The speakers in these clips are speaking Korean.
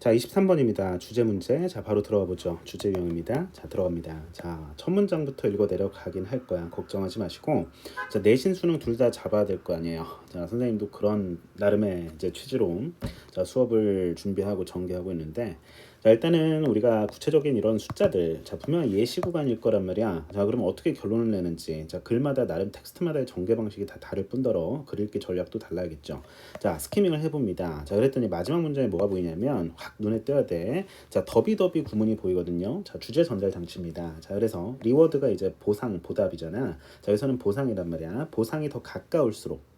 자, 23번입니다. 주제 문제. 자, 바로 들어가 보죠. 주제 유형입니다. 자, 들어갑니다. 자, 첫 문장부터 읽어 내려가긴 할 거야. 걱정하지 마시고. 자, 내신 수능 둘 다 잡아야 될 거 아니에요. 자, 선생님도 그런 나름의 이제 취지로 자, 수업을 준비하고 전개하고 있는데, 자, 일단은 우리가 구체적인 이런 숫자들, 자, 분명히 예시 구간일 거란 말이야. 자, 그러면 어떻게 결론을 내는지, 자, 글마다 나름 텍스트마다의 전개 방식이 다 다를 뿐더러 글 읽기 전략도 달라야겠죠. 자, 스키밍을 해봅니다. 자, 그랬더니 마지막 문장에 뭐가 보이냐면 확 눈에 띄어야 돼. 자, 더비더비 구문이 보이거든요. 자, 주제 전달 장치입니다. 자, 그래서 리워드가 이제 보상, 보답이잖아. 자, 여기서는 보상이란 말이야. 보상이 더 가까울수록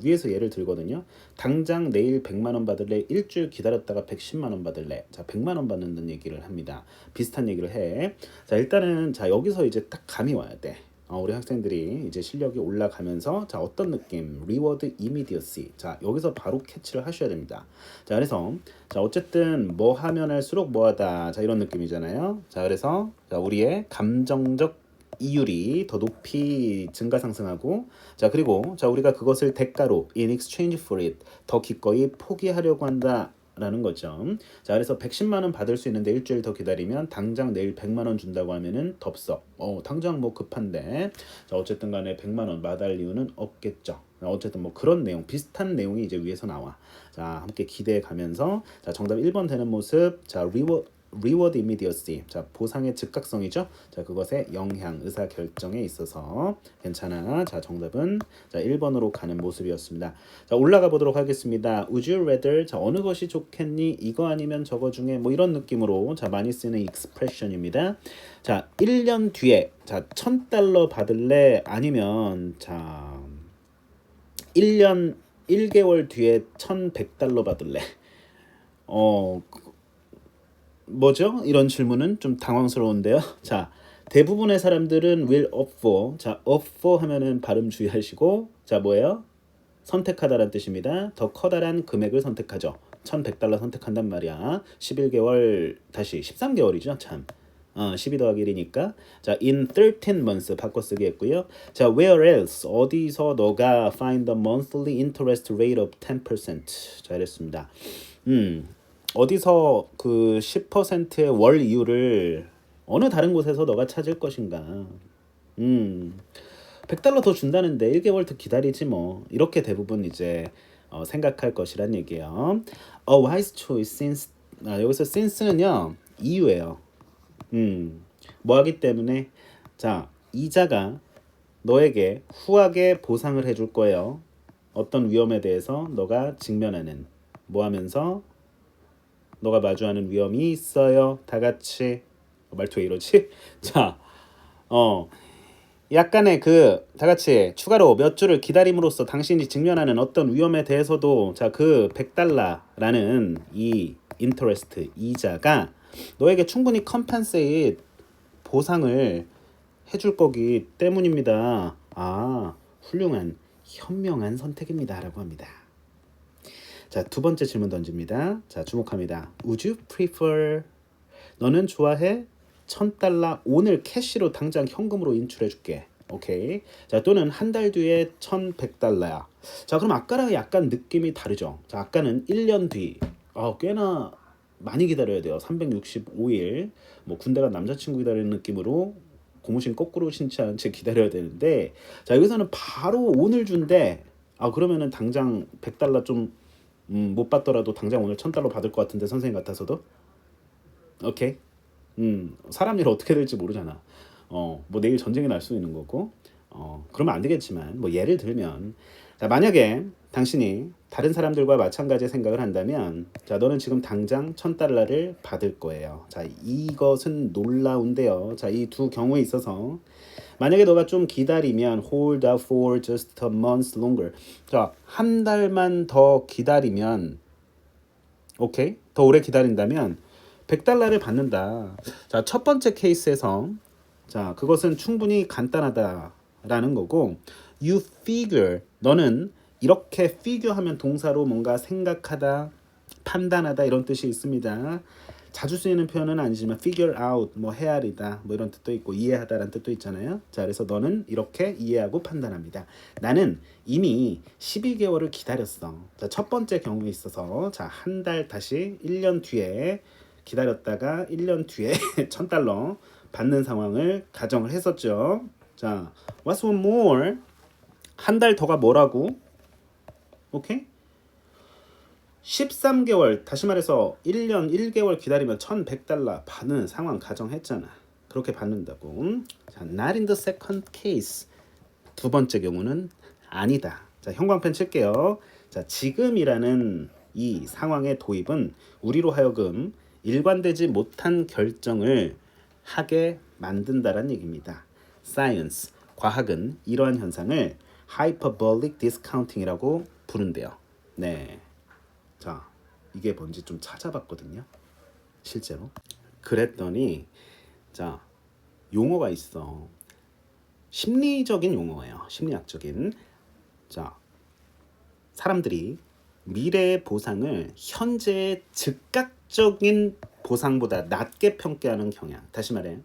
위에서 예를 들거든요. 당장 내일 100만 원 받을래? 일주일 기다렸다가 110만 원 받을래? 자, 100만 원 받는다는 얘기를 합니다. 비슷한 얘기를 해. 자, 일단은 자, 여기서 이제 딱 감이 와야 돼. 우리 학생들이 이제 실력이 올라가면서 자, 어떤 느낌? 리워드 이미디어시. 자, 여기서 바로 캐치를 하셔야 됩니다. 자, 그래서 자, 어쨌든 뭐 하면 할수록 뭐하다. 자, 이런 느낌이잖아요. 자, 그래서 자, 우리의 감정적 이율이 더 높이 증가 상승하고, 자, 그리고 자, 우리가 그것을 대가로 in exchange for it 더 기꺼이 포기하려고 한다 라는 거죠. 자, 그래서 110만 원 받을 수 있는데 일주일 더 기다리면 당장 내일 100만 원 준다고 하면은 덥석. 당장 뭐 급한데. 자, 어쨌든 간에 100만 원 마다할 이유는 없겠죠. 어쨌든 뭐 그런 내용, 비슷한 내용이 이제 위에서 나와. 자, 함께 기대해 가면서 자, 정답 1번 되는 모습. 자, reward immediacy. 자, 보상의 즉각성이죠. 자, 그것의 영향, 의사 결정에 있어서 괜찮아. 자, 정답은 자, 1번으로 가는 모습이었습니다. 자, 올라가 보도록 하겠습니다. Would you rather? 자, 어느 것이 좋겠니? 이거 아니면 저거 중에 뭐 이런 느낌으로 자, 많이 쓰는 expression입니다. 자, 1년 뒤에 자, $1000 받을래? 아니면 자, 1년 1개월 뒤에 $1100 받을래? 뭐죠? 이런 질문은 좀 당황스러운데요. 자, 대부분의 사람들은 will opt for. 자, opt for 하면은 발음 주의하시고, 자, 뭐예요? 선택하다라는 뜻입니다. 더 커다란 금액을 선택하죠. $1100 선택한단 말이야. 11개월 다시 13개월이죠. 참. 12 더하기 1이니까. 자, in 13 months 바꿔쓰기 했고요. 자, where else? 어디서 너가 find the monthly interest rate of 10%. 자, 이랬습니다. 어디서 그 10%의 월 이율을 어느 다른 곳에서 너가 찾을 것인가? $100 더 준다는데 1개월 더 기다리지 뭐. 이렇게 대부분 이제 생각할 것이란 얘기예요. A wise choice since 여기서 since는요 이유예요. 뭐 하기 때문에 자, 이자가 너에게 후하게 보상을 해줄 거예요. 어떤 위험에 대해서 너가 직면하는 뭐 하면서 너가 마주하는 위험이 있어요. 다 같이 말투 왜 이러지? 자, 약간의 그 다 같이 추가로 몇 주를 기다림으로써 당신이 직면하는 어떤 위험에 대해서도 자, 그 $100라는 이 인터레스트 이자가 너에게 충분히 컴펜세이트 보상을 해줄 거기 때문입니다. 아, 훌륭한 현명한 선택입니다라고 합니다. 자, 두 번째 질문 던집니다. 자, 주목합니다. Would you prefer? 너는 좋아해? $1000 오늘 캐시로 당장 현금으로 인출해 줄게. 오케이. 자, 또는 한 달 뒤에 $1100야. 자, 그럼 아까랑 약간 느낌이 다르죠. 자, 아까는 1년 뒤. 꽤나 많이 기다려야 돼요. 365일. 뭐 군대 간 남자친구 기다리는 느낌으로 고무신 거꾸로 신지 않은 채 기다려야 되는데, 자, 여기서는 바로 오늘 준대. 그러면은 당장 $100 좀 못 받더라도 당장 오늘 $1000 받을 것 같은데 선생님 같아서도. 오케이. 사람 일 어떻게 될지 모르잖아. 뭐 내일 전쟁이 날 수 있는 거고. 그러면 안 되겠지만 뭐 예를 들면 자, 만약에 당신이 다른 사람들과 마찬가지의 생각을 한다면 자, 너는 지금 당장 $1000를 받을 거예요. 자, 이것은 놀라운데요. 자, 이 두 경우에 있어서 만약에 너가 좀 기다리면 hold out for just a month longer. 자, 한 달만 더 기다리면 오케이? 더 오래 기다린다면 $100를 받는다. 자, 첫 번째 케이스에서 자, 그것은 충분히 간단하다라는 거고 you figure 너는 이렇게 figure 하면 동사로 뭔가 생각하다, 판단하다 이런 뜻이 있습니다. 자주 쓰이는 표현은 아니지만 figure out 뭐 헤아리다 뭐 이런 뜻도 있고 이해하다라는 뜻도 있잖아요. 자, 그래서 너는 이렇게 이해하고 판단합니다. 나는 이미 12개월을 기다렸어. 자, 첫 번째 경우에 있어서 자, 한 달 다시 1년 뒤에 기다렸다가 1년 뒤에 $1,000 받는 상황을 가정을 했었죠. 자, what's one more? 한 달 더가 뭐라고? 오케이? 13개월, 다시 말해서 1년 1개월 기다리면 $1,100 받는 상황 가정했잖아. 그렇게 받는다고. 자, not in the second case. 두 번째 경우는 아니다. 자, 형광펜 칠게요. 자, 지금이라는 이 상황의 도입은 우리로 하여금 일관되지 못한 결정을 하게 만든다라는 얘기입니다. Science, 과학은 이러한 현상을 hyperbolic discounting이라고 부른대요. 네. 자, 이게 뭔지 좀 찾아봤거든요. 실제로. 그랬더니 자, 용어가 있어. 심리적인 용어예요. 심리학적인. 자, 사람들이 미래의 보상을 현재의 즉각적인 보상보다 낮게 평가하는 경향. 다시 말해,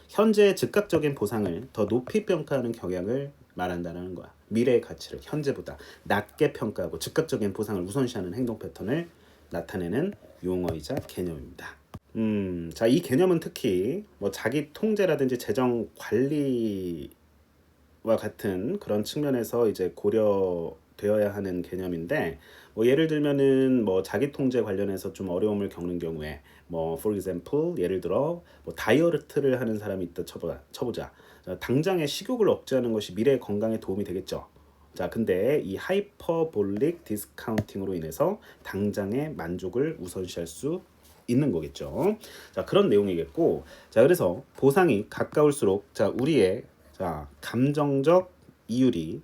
현재의 즉각적인 보상을 더 높이 평가하는 경향을 말한다는 거야. 미래의 가치를 현재보다 낮게 평가하고 즉각적인 보상을 우선시하는 행동 패턴을 나타내는 용어이자 개념입니다. 자, 이 개념은 특히 뭐 자기 통제라든지 재정 관리와 같은 그런 측면에서 이제 고려되어야 하는 개념인데, 뭐 예를 들면은 뭐 자기 통제 관련해서 좀 어려움을 겪는 경우에 뭐 for example 예를 들어 뭐 다이어트를 하는 사람이 있다 쳐보자. 당장의 식욕을 억제하는 것이 미래의 건강에 도움이 되겠죠. 자, 근데 이 하이퍼볼릭 디스카운팅으로 인해서 당장의 만족을 우선시할 수 있는 거겠죠. 자, 그런 내용이겠고, 자, 그래서 보상이 가까울수록 자, 우리의 자, 감정적 이율이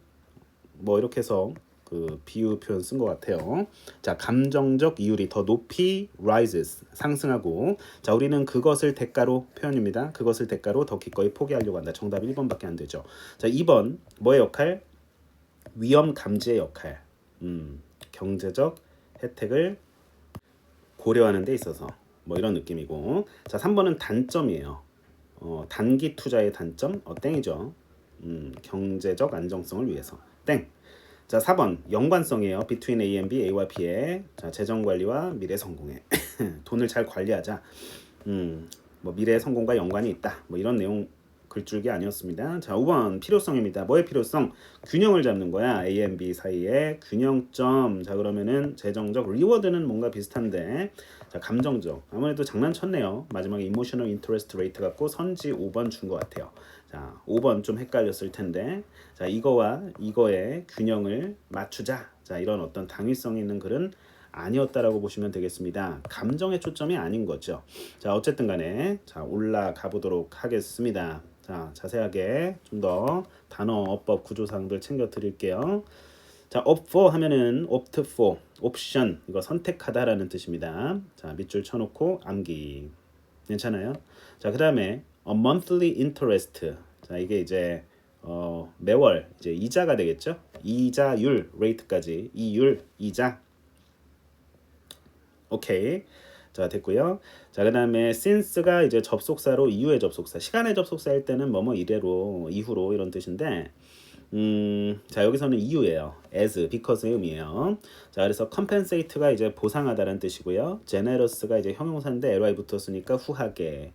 뭐 이렇게 해서 그 비유 표현 쓴 것 같아요. 자, 감정적 이율이 더 높이 rises 상승하고, 자, 우리는 그것을 대가로 표현입니다. 그것을 대가로 더 기꺼이 포기하려고 한다. 정답 1번밖에 안 되죠. 자, 2번 뭐의 역할? 위험 감지의 역할. 경제적 혜택을 고려하는 데 있어서 뭐 이런 느낌이고, 자, 3번은 단점이에요. 단기 투자의 단점 땡이죠. 경제적 안정성을 위해서 땡. 자, 4번 연관성이에요. between A and B, A와 B의 자, 재정 관리와 미래 성공에 돈을 잘 관리하자. 뭐 미래 성공과 연관이 있다. 뭐 이런 내용 글줄기 아니었습니다. 자, 5번 필요성입니다. 뭐의 필요성? 균형을 잡는 거야. A and B 사이에 균형점. 자, 그러면은 재정적 리워드는 뭔가 비슷한데, 자, 감정적 아무래도 장난쳤네요. 마지막에 emotional interest rate 갖고 선지 5번 준 것 같아요. 자, 5번 좀 헷갈렸을 텐데, 자, 이거와 이거의 균형을 맞추자. 자, 이런 어떤 당위성 있는 글은 아니었다라고 보시면 되겠습니다. 감정의 초점이 아닌 거죠. 자, 어쨌든 간에 자, 올라가 보도록 하겠습니다. 자, 자세하게 좀 더 단어, 어법, 구조사항들 챙겨 드릴게요. 자, opt for 하면은 opt for, 옵션, 이거 선택하다라는 뜻입니다. 자, 밑줄 쳐놓고 암기. 괜찮아요? 자, 그 다음에 a monthly interest. 자, 이게 이제 매월 이제 이자가 되겠죠? 이자율, 레이트까지 이율, 이자. 오케이. 자, 됐고요. 자, 그다음에 since가 이제 접속사로 이후의 접속사, 시간의 접속사일 때는 뭐뭐 이래로, 이후로 이런 뜻인데, 자, 여기서는 이유예요. as, because의 의미예요. 자, 그래서 compensate가 이제 보상하다라는 뜻이고요. generous가 이제 형용사인데 ly 붙었으니까 후하게.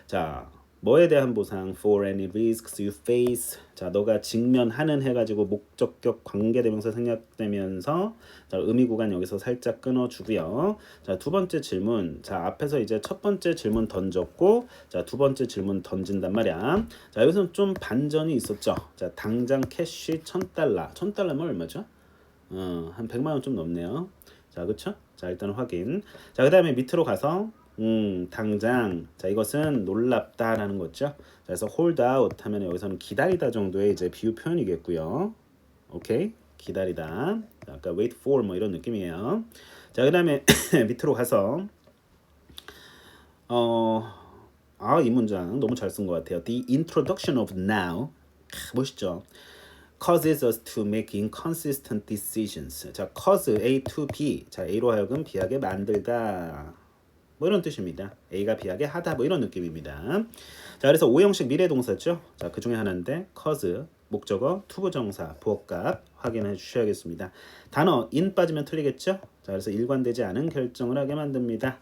자, 뭐에 대한 보상? for any risks you face. 자, 너가 직면하는 해가지고 목적격 관계대명사 생략되면서 자, 의미 구간 여기서 살짝 끊어주고요. 자, 두 번째 질문. 자, 앞에서 이제 첫 번째 질문 던졌고, 자, 두 번째 질문 던진단 말이야. 자, 여기서는 좀 반전이 있었죠. 자, 당장 캐시 $1,000. $1,000면 얼마죠? 한 100만 원 좀 넘네요. 자, 그쵸? 자, 일단 확인. 자, 그 다음에 밑으로 가서 당장. 자, 이것은 놀랍다라는 거죠. 자, 그래서 hold out 하면 여기서는 기다리다 정도의 이제 비유 표현이겠고요. 오케이? 기다리다. 자, 아까 wait for 뭐 이런 느낌이에요. 자, 그다음에 밑으로 가서 이 문장 너무 잘 쓴 것 같아요. The introduction of now. 멋있죠. causes us to make inconsistent decisions. 자, cause A to B. 자, A로 하여금 B하게 만들다. 뭐 이런 뜻입니다. A가 B하게 하다 뭐 이런 느낌입니다. 자, 그래서 오형식 미래동사죠. 자, 그 중에 하나인데 cause 목적어 투부정사 부호값 확인해 주셔야겠습니다. 단어 in 빠지면 틀리겠죠? 자, 그래서 일관되지 않은 결정을 하게 만듭니다.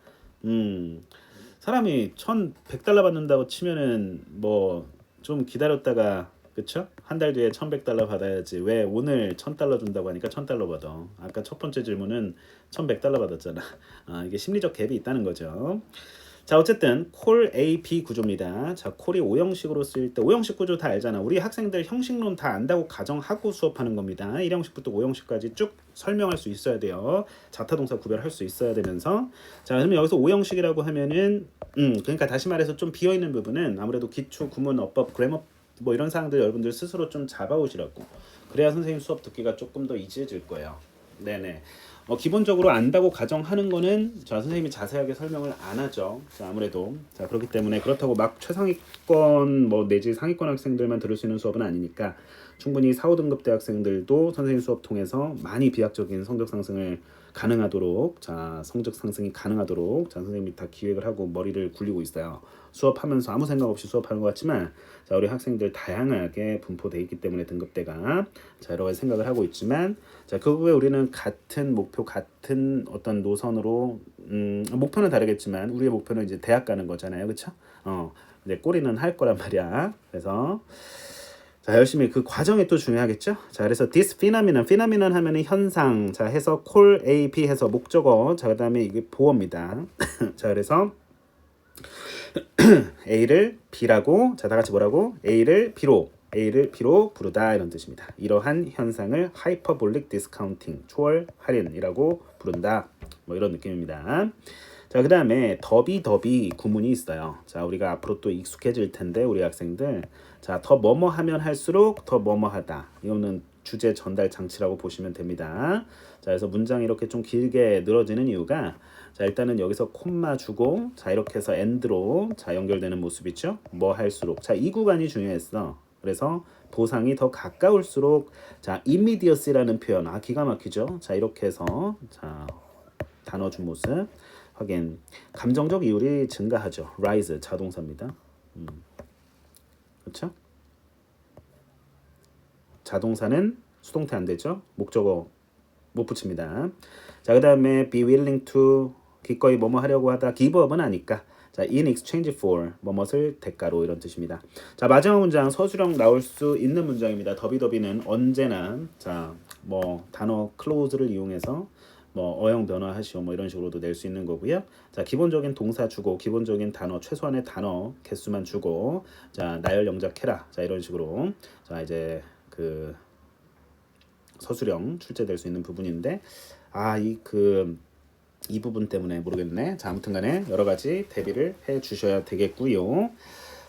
사람이 1,100달러 받는다고 치면은 뭐 좀 기다렸다가 그쵸? 한 달 뒤에 1,100달러 받아야지. 왜 오늘 1,000달러 준다고 하니까 1,000달러 받아. 아까 첫 번째 질문은 1,100달러 받았잖아. 이게 심리적 갭이 있다는 거죠. 자, 어쨌든 콜 A, B 구조입니다. 자, 콜이 오형식으로 쓰일 때 오형식 구조 다 알잖아. 우리 학생들 형식론 다 안다고 가정하고 수업하는 겁니다. 1형식부터 5형식까지 쭉 설명할 수 있어야 돼요. 자타동사 구별할 수 있어야 되면서 자, 그러면 여기서 오형식이라고 하면은 그러니까 다시 말해서 좀 비어있는 부분은 아무래도 기초, 구문, 어법, 그래머 뭐 이런 사항들 여러분들 스스로 좀 잡아오시라고. 그래야 선생님 수업 듣기가 조금 더 이지해질 거예요. 네네. 기본적으로 안다고 가정하는 거는 자, 선생님이 자세하게 설명을 안 하죠. 자, 아무래도 자, 그렇기 때문에 그렇다고 막 최상위권 뭐 내지 상위권 학생들만 들을 수 있는 수업은 아니니까 충분히 4, 5등급 대학생들도 선생님 수업 통해서 많이 비약적인 성적 상승을 가능하도록 자, 성적 상승이 가능하도록 자, 선생님이 다 기획을 하고 머리를 굴리고 있어요. 수업하면서 아무 생각 없이 수업하는 것 같지만 자, 우리 학생들 다양하게 분포되어 있기 때문에 등급대가 자, 여러 가지 생각을 하고 있지만 자, 그 후에 우리는 같은 목표 같은 어떤 노선으로 목표는 다르겠지만 우리의 목표는 이제 대학 가는 거잖아요. 그렇죠? 이제 꼬리는 할 거란 말이야. 그래서 자, 열심히 그 과정이 또 중요하겠죠? 자, 그래서 this phenomenon 하면은 현상. 자, 해서 call A, B 해서 목적어. 자, 그다음에 이게 보어입니다. 자, 그래서 A를 B라고 자, 다 같이 뭐라고? A를 B로 부르다 이런 뜻입니다. 이러한 현상을 하이퍼볼릭 디스카운팅, 초월 할인이라고 부른다. 뭐 이런 느낌입니다. 자, 그다음에 더비 구문이 있어요. 자, 우리가 앞으로 또 익숙해질 텐데 우리 학생들 자, 더 뭐뭐 하면 할수록 더 뭐뭐 하다. 이거는 주제 전달 장치라고 보시면 됩니다. 자, 그래서 문장이 이렇게 좀 길게 늘어지는 이유가 자, 일단은 여기서 콤마 주고 자, 이렇게 해서 end로 자, 연결되는 모습이죠. 뭐 할수록 자, 이 구간이 중요했어. 그래서 보상이 더 가까울수록 자, immediacy라는 표현 기가 막히죠. 자, 이렇게 해서 자, 단어 준 모습 확인. 감정적 이율이 증가하죠. rise 자동사입니다. 그렇죠? 자동사는 수동태 안 되죠. 목적어 못 붙입니다. 자, 그다음에 be willing to 기꺼이 뭐뭐 하려고 하다 give up은 아니까 자, in exchange for 뭐뭇을 대가로 이런 뜻입니다. 자, 마지막 문장 서술형 나올 수 있는 문장입니다. 더비는 언제나 자, 뭐 단어 clause를 이용해서 뭐 어형 변화하시오 뭐 이런 식으로도 낼 수 있는 거고요. 자, 기본적인 동사 주고 기본적인 단어 최소한의 단어 개수만 주고 자, 나열 영작해라. 자, 이런 식으로 자, 이제 그 서술형 출제될 수 있는 부분인데 이 부분 때문에 모르겠네. 자, 아무튼 간에 여러 가지 대비를 해 주셔야 되겠고요.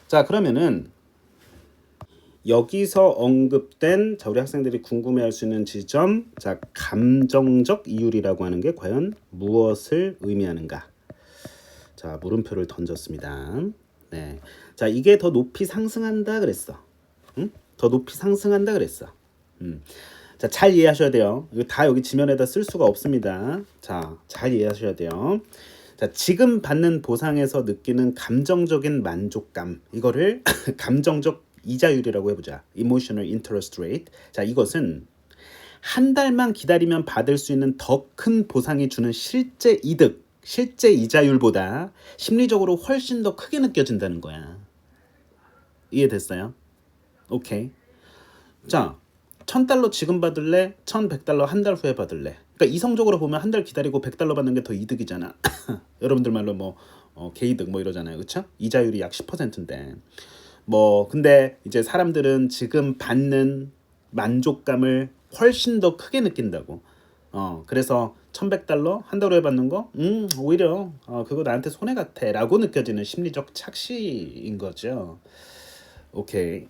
자, 그러면은 여기서 언급된 자, 우리 학생들이 궁금해할 수 있는 지점 자, 감정적 이율이라고 하는 게 과연 무엇을 의미하는가? 자, 물음표를 던졌습니다. 네. 자, 이게 더 높이 상승한다 그랬어. 응? 더 높이 상승한다 그랬어. 자, 잘 이해하셔야 돼요. 이거 다 여기 지면에다 쓸 수가 없습니다. 자, 잘 이해하셔야 돼요. 자, 지금 받는 보상에서 느끼는 감정적인 만족감 이거를 감정적 이자율이라고 해보자. Emotional interest rate. 자, 이것은 한 달만 기다리면 받을 수 있는 더 큰 보상이 주는 실제 이득, 실제 이자율보다 심리적으로 훨씬 더 크게 느껴진다는 거야. 이해됐어요? 오케이. 자, 1,000달러 지금 받을래? 1,100달러 한 달 후에 받을래? 그러니까 이성적으로 보면 한 달 기다리고 100달러 받는 게 더 이득이잖아. 여러분들 말로 뭐 개이득 뭐 이러잖아요. 그렇죠? 이자율이 약 10%인데. 뭐 근데 이제 사람들은 지금 받는 만족감을 훨씬 더 크게 느낀다고. 그래서 1,100달러 한 달 후에 받는 거, 오히려 그거 나한테 손해 같아라고 느껴지는 심리적 착시인 거죠. 오케이.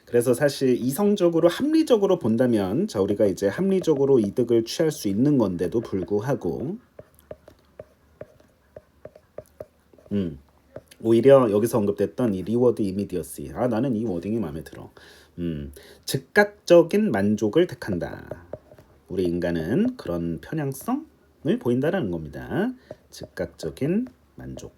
그래서 사실 이성적으로 합리적으로 본다면 자, 우리가 이제 합리적으로 이득을 취할 수 있는 건데도 불구하고 오히려 여기서 언급됐던 이 리워드 이미디어시 나는 이 워딩이 마음에 들어. 즉각적인 만족을 택한다. 우리 인간은 그런 편향성을 보인다라는 겁니다. 즉각적인 만족.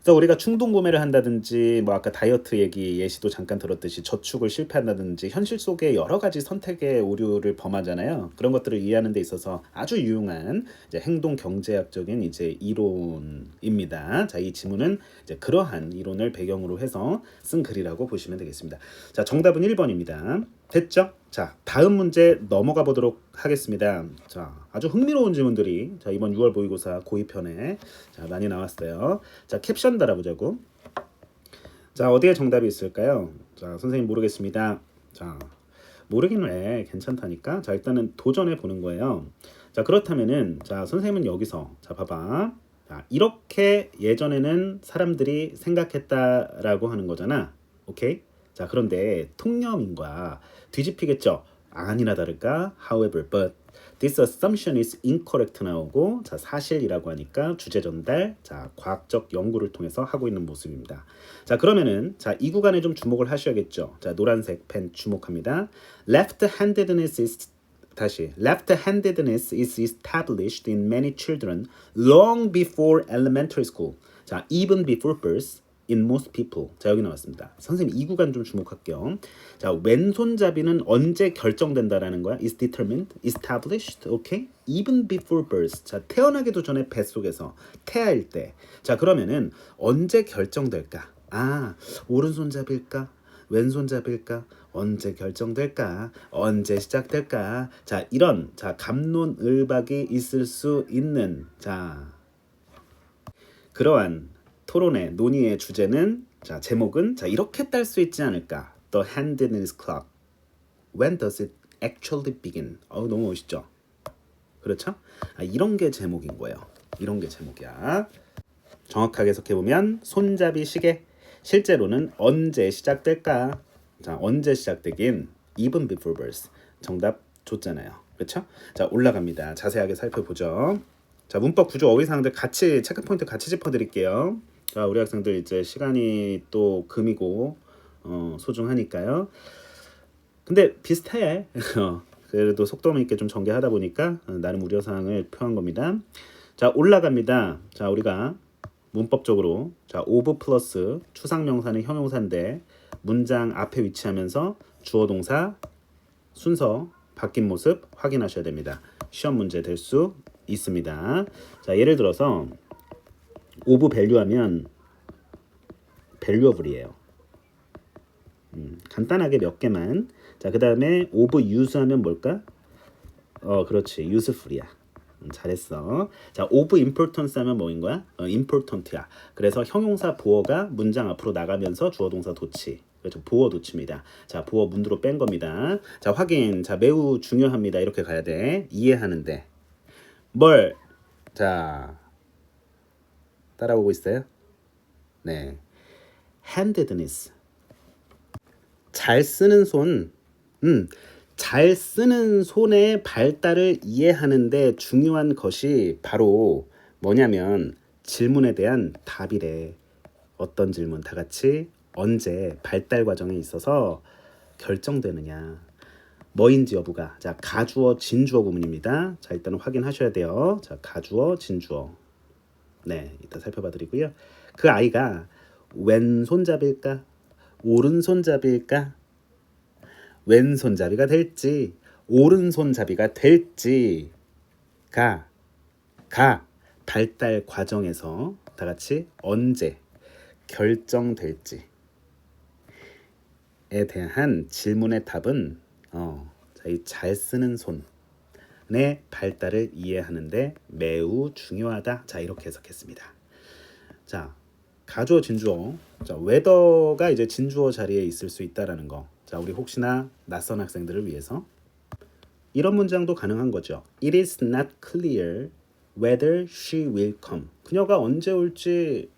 그래서 우리가 충동 구매를 한다든지 뭐 아까 다이어트 얘기 예시도 잠깐 들었듯이 저축을 실패한다든지 현실 속에 여러 가지 선택의 오류를 범하잖아요. 그런 것들을 이해하는 데 있어서 아주 유용한 이제 행동 경제학적인 이제 이론입니다. 자, 이 지문은 이제 그러한 이론을 배경으로 해서 쓴 글이라고 보시면 되겠습니다. 자, 정답은 1번입니다. 됐죠? 자, 다음 문제 넘어가 보도록 하겠습니다. 자, 아주 흥미로운 질문들이 자, 이번 6월 모의고사 고2편에 자, 많이 나왔어요. 자, 캡션 달아보자고. 자, 어디에 정답이 있을까요? 자, 선생님 모르겠습니다. 자, 모르긴 왜 괜찮다니까. 자, 일단은 도전해 보는 거예요. 자, 그렇다면은 자, 선생님은 여기서 자, 봐봐. 자, 이렇게 예전에는 사람들이 생각했다라고 하는 거잖아. 오케이? 자, 그런데 통념인과 뒤집히겠죠. 아니나 다를까 however but this assumption is incorrect 나오고 자, 사실이라고 하니까 주제 전달 자, 과학적 연구를 통해서 하고 있는 모습입니다. 자, 그러면은 자, 이 구간에 좀 주목을 하셔야겠죠. 자, 노란색 펜 주목합니다. left-handedness is established in many children long before elementary school. 자, even before birth in most people. 자, 여기 나왔습니다. 선생님 이 구간 좀 주목할게요. 자, 왼손잡이는 언제 결정된다라는 거야? is determined, established, okay? even before birth. 자, 태어나기도 전에 뱃속에서 태아일 때. 자, 그러면은 언제 결정될까? 아, 오른손잡일까? 왼손잡일까? 언제 결정될까? 언제 시작될까? 자, 이런 자, 갑론을박이 있을 수 있는 자, 그러한 토론의 논의의 주제는 자, 제목은 자, 이렇게 딸 수 있지 않을까? The handedness clock. When does it actually begin? 너무 멋있죠? 그렇죠? 이런 게 제목인 거예요. 이런 게 제목이야. 정확하게 해석해 보면 손잡이 시계 실제로는 언제 시작될까? 자, 언제 시작되긴 even before birth. 정답 줬잖아요. 그렇죠? 자, 올라갑니다. 자세하게 살펴보죠. 자, 문법 구조 어휘사항들 같이 체크 포인트 같이 짚어 드릴게요. 자, 우리 학생들 이제 시간이 또 금이고 소중하니까요. 근데 비슷해. 그래도 속도 있게 좀 전개하다 보니까 나름 우려사항을 표한 겁니다. 자, 올라갑니다. 자, 우리가 문법적으로 자, of 플러스 추상명사는 형용사인데 문장 앞에 위치하면서 주어 동사 순서 바뀐 모습 확인하셔야 됩니다. 시험 문제 될 수 있습니다. 자, 예를 들어서 of value 하면 valuable이에요. 간단하게 몇 개만. 자, 그 다음에 of use 하면 뭘까? 그렇지. useful이야. 잘했어. 자, of importance 하면 뭐인 거야? important야. 그래서 형용사 보어가 문장 앞으로 나가면서 주어 동사 도치. 그렇죠. 보어 도치입니다. 자, 보어 문으로 뺀 겁니다. 자, 확인. 자, 매우 중요합니다. 이렇게 가야 돼. 이해하는데. 뭘? 자, 따라오고 있어요? 네. handedness. 잘 쓰는 손. 잘 쓰는 손의 발달을 이해하는데 중요한 것이 바로 뭐냐면 질문에 대한 답이래. 어떤 질문? 다 같이 언제 발달 과정에 있어서 결정되느냐. 뭐인지 여부가. 자, 가주어, 진주어 구문입니다. 자, 일단은 확인하셔야 돼요. 자, 가주어, 진주어. 네, 이따 살펴봐 드리고요. 그 아이가 왼손잡일까? 오른손잡일까? 왼손잡이가 될지 오른손잡이가 될지가 발달 과정에서 다 같이 언제 결정될지에 대한 질문의 답은 이 잘 쓰는 손의 발달을 이해하는데 매우 중요하다. 자, 이렇게 해석했습니다. 자, 가주어 진주어. 자, whether가 이제 진주어 자리에 있을 수 있다라는 거. 자, 우리 혹시나 낯선 학생들을 위해서 이런 문장도 가능한 거죠. It is not clear whether she will come. 그녀가 언제 올지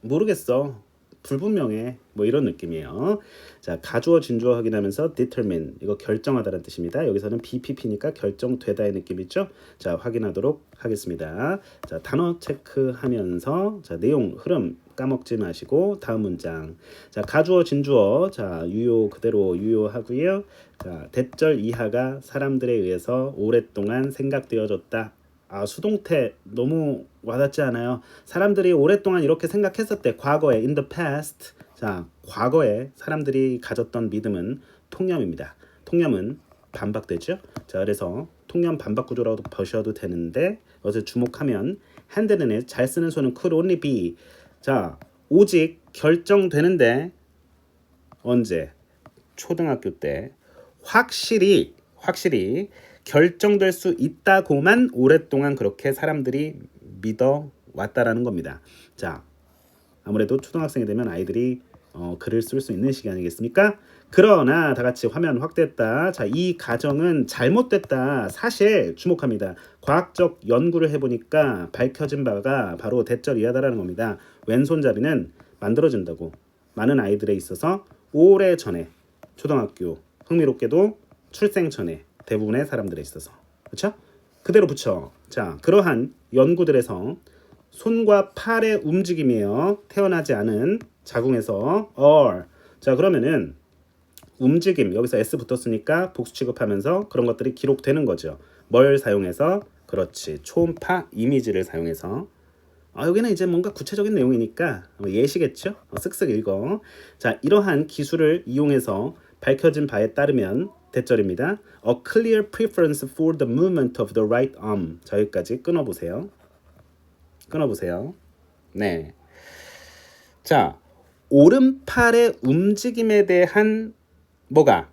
모르겠어. 불분명해. 뭐 이런 느낌이에요. 자, 가주어 진주어 확인하면서 determine 이거 결정하다는 뜻입니다. 여기서는 BPP니까 결정되다의 느낌이죠. 자, 확인하도록 하겠습니다. 자, 단어 체크하면서 자, 내용 흐름 까먹지 마시고 다음 문장. 자, 가주어 진주어 자, 유효 그대로 유효하고요. 자, 대절 이하가 사람들에 의해서 오랫동안 생각되어졌다. 아, 수동태 너무 와닿지 않아요? 사람들이 오랫동안 이렇게 생각했었대. 과거에 in the past. 자, 과거에 사람들이 가졌던 믿음은 통념입니다. 통념은 반박되죠? 자, 그래서 통념 반박 구조라고 보셔도 되는데 어제 주목하면 hand는 it 잘 쓰는 손은 could only be. 자, 오직 결정되는데 언제? 초등학교 때 확실히 결정될 수 있다고만 오랫동안 그렇게 사람들이 믿어 왔다라는 겁니다. 자, 아무래도 초등학생이 되면 아이들이 글을 쓸 수 있는 시기 아니겠습니까? 그러나 다 같이 화면 확대했다. 자, 이 가정은 잘못됐다. 사실 주목합니다. 과학적 연구를 해보니까 밝혀진 바가 바로 대절 이하다라는 겁니다. 왼손잡이는 만들어진다고. 많은 아이들에 있어서 오래전에 초등학교 흥미롭게도 출생 전에 대부분의 사람들에 있어서 그렇죠? 그대로 붙여. 자, 그러한 연구들에서 손과 팔의 움직임이에요. 태어나지 않은 자궁에서 or. 자, 그러면은 움직임 여기서 S 붙었으니까 복수 취급하면서 그런 것들이 기록되는 거죠. 뭘 사용해서? 그렇지. 초음파 이미지를 사용해서. 여기는 이제 뭔가 구체적인 내용이니까 예시겠죠? 쓱쓱 읽어. 자, 이러한 기술을 이용해서 밝혀진 바에 따르면 대절입니다. A clear preference for the movement of the right arm. 자, 여기까지 끊어보세요. 네. 자, 오른팔의 움직임에 대한 뭐가?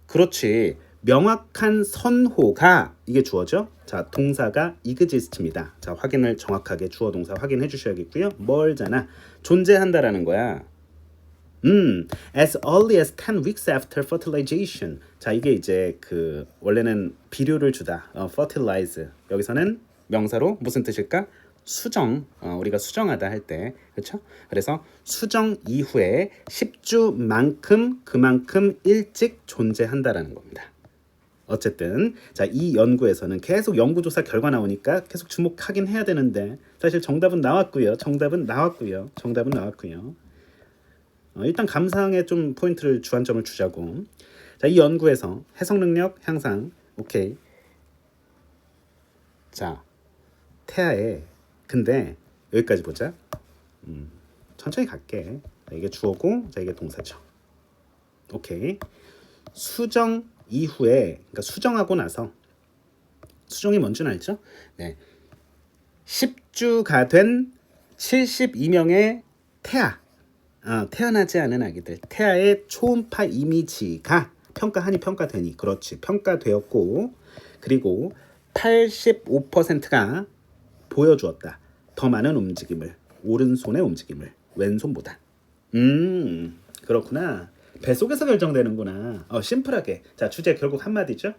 그렇지. 명확한 선호가 이게 주어죠. 자, 동사가 exist입니다. 자, 확인을 정확하게 주어 동사 확인해 주셔야겠고요. 뭘잖아. 존재한다라는 거야. As early as 10 weeks after fertilization. 자, 이게 이제 그 원래는 비료를 주다. fertilize. 여기서는 명사로 무슨 뜻일까? 수정. 우리가 수정하다 할 때. 그렇죠? 그래서 수정 이후에 10주만큼 그만큼 일찍 존재한다라는 겁니다. 어쨌든 자, 이 연구에서는 계속 연구조사 결과 나오니까 계속 주목하긴 해야 되는데 사실 정답은 나왔고요. 일단 감상에 좀 포인트를 주안점을 주자고. 자, 이 연구에서 해석 능력 향상. 오케이. 자, 태아에 근데 여기까지 보자. 천천히 갈게. 자, 이게 주어고, 자, 이게 동사죠. 오케이. 수정 이후에, 그러니까 수정하고 나서 수정이 뭔지는 알죠? 네. 10주가 된 72명의 태아. 태어나지 않은 아기들 태아의 초음파 이미지가 평가되니 그렇지 평가되었고 그리고 85%가 보여주었다. 더 많은 움직임을 오른손의 움직임을 왼손보다. 그렇구나. 뱃속에서 결정되는구나. 심플하게. 자, 주제 결국 한마디죠.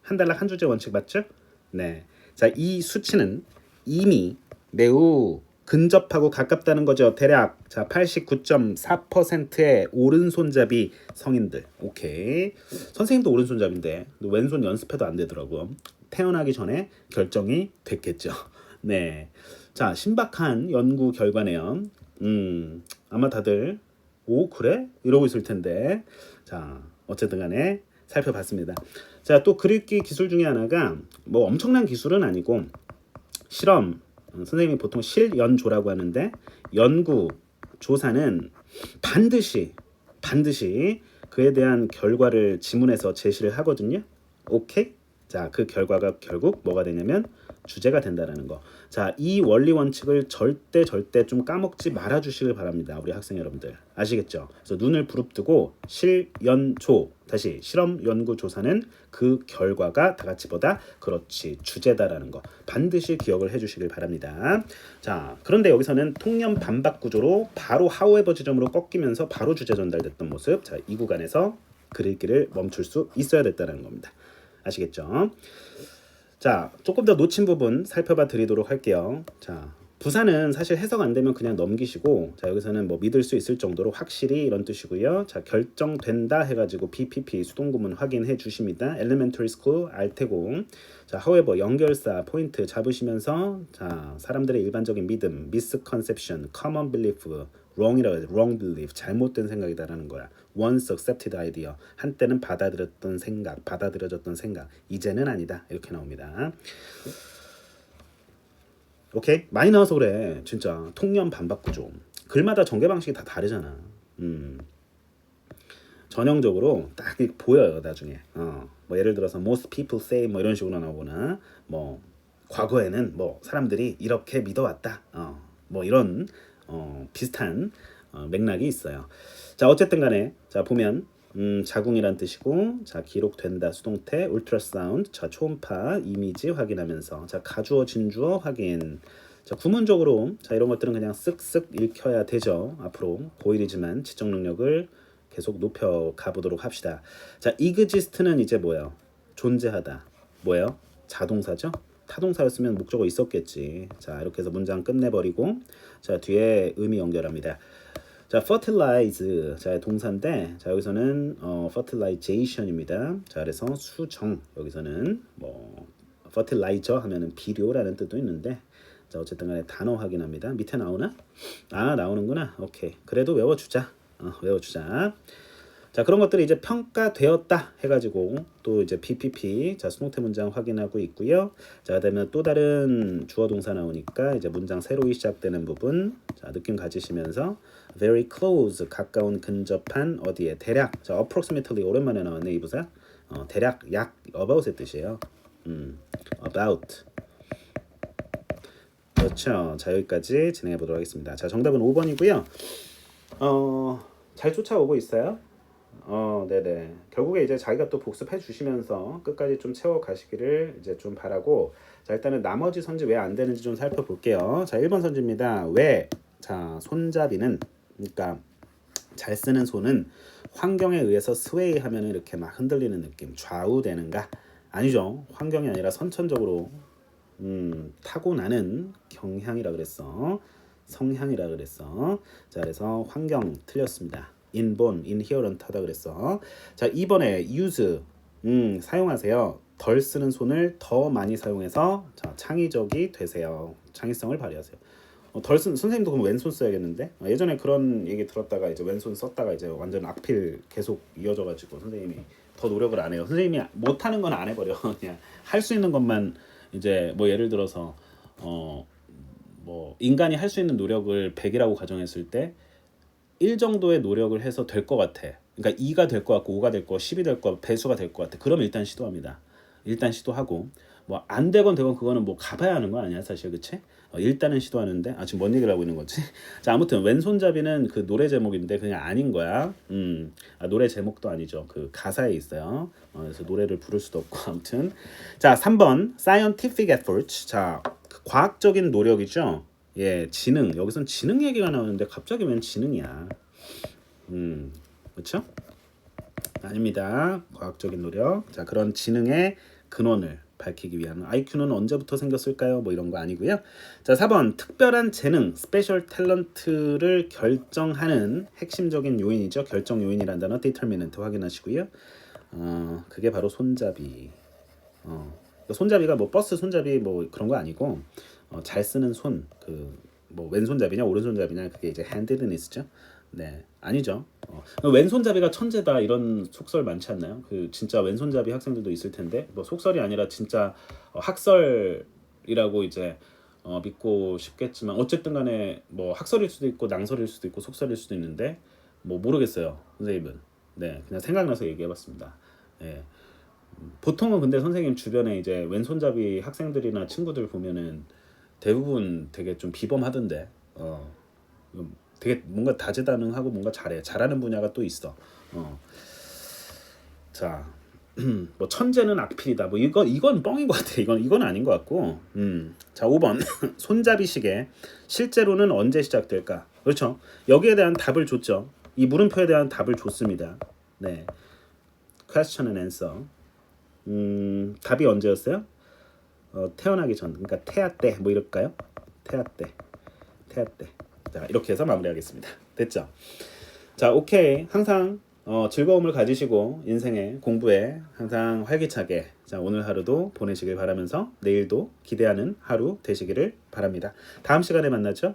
한 단락 한 주제 원칙 맞죠? 네. 자, 이 수치는 이미 매우 근접하고 가깝다는 거죠. 대략 자 89.4%의 오른손잡이 성인들. 오케이. 선생님도 오른손잡인데 왼손 연습해도 안 되더라고. 태어나기 전에 결정이 됐겠죠. 네. 자, 신박한 연구 결과네요. 아마 다들 오 그래? 이러고 있을 텐데. 자, 어쨌든 간에 살펴봤습니다. 자, 또 글읽기 기술 중에 하나가 뭐 엄청난 기술은 아니고 실험 선생님이 보통 실연조라고 하는데 연구 조사는 반드시 그에 대한 결과를 지문에서 제시를 하거든요. 오케이? 자, 그 결과가 결국 뭐가 되냐면 주제가 된다라는 거. 자, 이 원리 원칙을 절대 좀 까먹지 말아 주시길 바랍니다. 우리 학생 여러분들. 아시겠죠? 그래서 눈을 부릅뜨고 실연조 다시 실험 연구 조사는 그 결과가 다 같이 보다 그렇지 주제다라는 거 반드시 기억을 해 주시길 바랍니다. 자, 그런데 여기서는 통념 반박 구조로 바로 however 지점으로 꺾이면서 바로 주제 전달됐던 모습. 자, 이 구간에서 글 읽기를 멈출 수 있어야 됐다는 겁니다. 아시겠죠? 자, 조금 더 놓친 부분 살펴봐 드리도록 할게요. 자, 부사는 사실 해석 안 되면 그냥 넘기시고, 자 여기서는 뭐 믿을 수 있을 정도로 확실히 이런 뜻이고요. 자 결정된다 해가지고 BPP 수동구문 확인해 주십니다. Elementary School 알테고. 자 however 연결사 포인트 잡으시면서 자 사람들의 일반적인 믿음 misconception, common belief, wrong이라고 해서 wrong belief 잘못된 생각이다라는 거야. Once accepted idea 한때는 받아들였던 생각, 받아들여졌던 생각, 이제는 아니다 이렇게 나옵니다. 오케이? 많이 나와서 그래. 진짜 통념 반박구조. 글마다 전개 방식이 다 다르잖아. 전형적으로 딱 보여요 나중에. 뭐 예를 들어서 most people say 뭐 이런 식으로 나오거나 뭐 과거에는 뭐 사람들이 이렇게 믿어왔다. 뭐 이런 비슷한 맥락이 있어요. 자 어쨌든 간에 자 보면 자궁이란 뜻이고 자 기록된다 수동태 울트라사운드 자 초음파 이미지 확인하면서 자 가주어 진주어 확인 자 구문적으로 자 이런 것들은 그냥 쓱쓱 읽혀야 되죠. 앞으로 고일이지만 지적 능력을 계속 높여 가보도록 합시다. 자 exist는 이제 뭐예요? 존재하다. 뭐예요? 자동사죠? 타동사였으면 목적어 있었겠지. 자 이렇게 해서 문장 끝내버리고 자 뒤에 의미 연결합니다. 자, fertilize 자 동사인데 자 여기서는 fertilization입니다. 자 그래서 수정 여기서는 뭐 fertilizer 하면은 비료라는 뜻도 있는데 자 어쨌든 간에 단어 확인합니다. 밑에 나오나? 아 나오는구나. 오케이. 그래도 외워주자. 외워주자. 자 그런 것들이 이제 평가되었다 해가지고 또 이제 BPP 자 수동태 문장 확인하고 있고요. 자 그다음에 또 다른 주어 동사 나오니까 이제 문장 새로이 시작되는 부분 자 느낌 가지시면서 very close 가까운 근접한 어디에 대략 자 approximately 오랜만에 나왔네 이 부사 대략 약 about의 뜻이에요. about 그렇죠. 자 여기까지 진행해 보도록 하겠습니다. 자 정답은 5번이고요. 잘 쫓아오고 있어요. 네네. 결국에 이제 자기가 또 복습해 주시면서 끝까지 좀 채워 가시기를 이제 좀 바라고. 자, 일단은 나머지 선지 왜 안 되는지 좀 살펴볼게요. 자, 1번 선지입니다. 왜? 자, 손잡이는, 그러니까 잘 쓰는 손은 환경에 의해서 스웨이 하면 이렇게 막 흔들리는 느낌, 좌우되는가? 아니죠. 환경이 아니라 선천적으로, 타고나는 경향이라 그랬어. 성향이라 그랬어. 자, 그래서 환경 틀렸습니다. inborn, inherent 하다 그랬어. 자, 2번에 use 사용하세요. 덜 쓰는 손을 더 많이 사용해서 자, 창의적이 되세요. 창의성을 발휘하세요. 덜 쓰는 선생님도 그럼 왼손 써야겠는데 예전에 그런 얘기 들었다가 이제 왼손 썼다가 이제 완전 악필 계속 이어져가지고 선생님이 더 노력을 안 해요. 선생님이 못하는 건 안 해버려. 그냥 할 수 있는 것만 이제 뭐 예를 들어서 뭐 인간이 할 수 있는 노력을 100이라고 가정했을 때 1 정도의 노력을 해서 될 것 같아. 그러니까 2가 될 것 같고 5가 될 거, 10이 될 거, 배수가 될 것 같아. 그럼 일단 시도합니다. 일단 시도하고 뭐 안 되건 되건 그거는 뭐 가봐야 하는 거 아니야 사실 그치? 일단은 시도하는데 지금 뭔 얘기를 하고 있는 거지? 자 아무튼 왼손잡이는 그 노래 제목인데 그냥 아닌 거야. 노래 제목도 아니죠. 그 가사에 있어요. 그래서 노래를 부를 수도 없고 아무튼 자 3번 scientific efforts 자 과학적인 노력이죠. 예, 지능. 여기선 지능 얘기가 나오는데 갑자기 웬 지능이야. 그렇죠? 아닙니다. 과학적인 노력. 자, 그런 지능의 근원을 밝히기 위한 IQ는 언제부터 생겼을까요? 뭐 이런 거 아니고요. 자, 4번 특별한 재능, 스페셜 탤런트를 결정하는 핵심적인 요인이죠. 결정 요인이라는 단어 determinant 확인하시고요. 그게 바로 손잡이. 손잡이가 뭐 버스 손잡이 뭐 그런 거 아니고 잘 쓰는 손, 그 뭐 왼손잡이냐 오른손잡이냐 그게 이제 handedness죠. 네, 아니죠. 왼손잡이가 천재다 이런 속설 많지 않나요? 그 진짜 왼손잡이 학생들도 있을 텐데 뭐 속설이 아니라 진짜 학설이라고 이제 믿고 싶겠지만 어쨌든 간에 뭐 학설일 수도 있고 낭설일 수도 있고 속설일 수도 있는데 뭐 모르겠어요 선생님은. 네, 그냥 생각나서 얘기해봤습니다. 네. 보통은 근데 선생님 주변에 이제 왼손잡이 학생들이나 친구들 보면은 대부분 되게 좀 비범하던데 되게 뭔가 다재다능하고 뭔가 잘하는 분야가 또 있어. 자, 뭐 천재는 악필이다. 뭐 이건 뻥인 것 같아. 이건 아닌 것 같고. 자, 5번 손잡이 시계 실제로는 언제 시작될까? 그렇죠. 여기에 대한 답을 줬죠. 이 물음표에 대한 답을 줬습니다. 네, question and answer. 답이 언제였어요? 태어나기 전, 그러니까 태아 때 뭐 이럴까요? 태아 때. 태아때. 자, 이렇게 해서 마무리하겠습니다. 됐죠? 자, 오케이. 항상 즐거움을 가지시고 인생의 공부에 항상 활기차게 자, 오늘 하루도 보내시길 바라면서 내일도 기대하는 하루 되시기를 바랍니다. 다음 시간에 만나죠.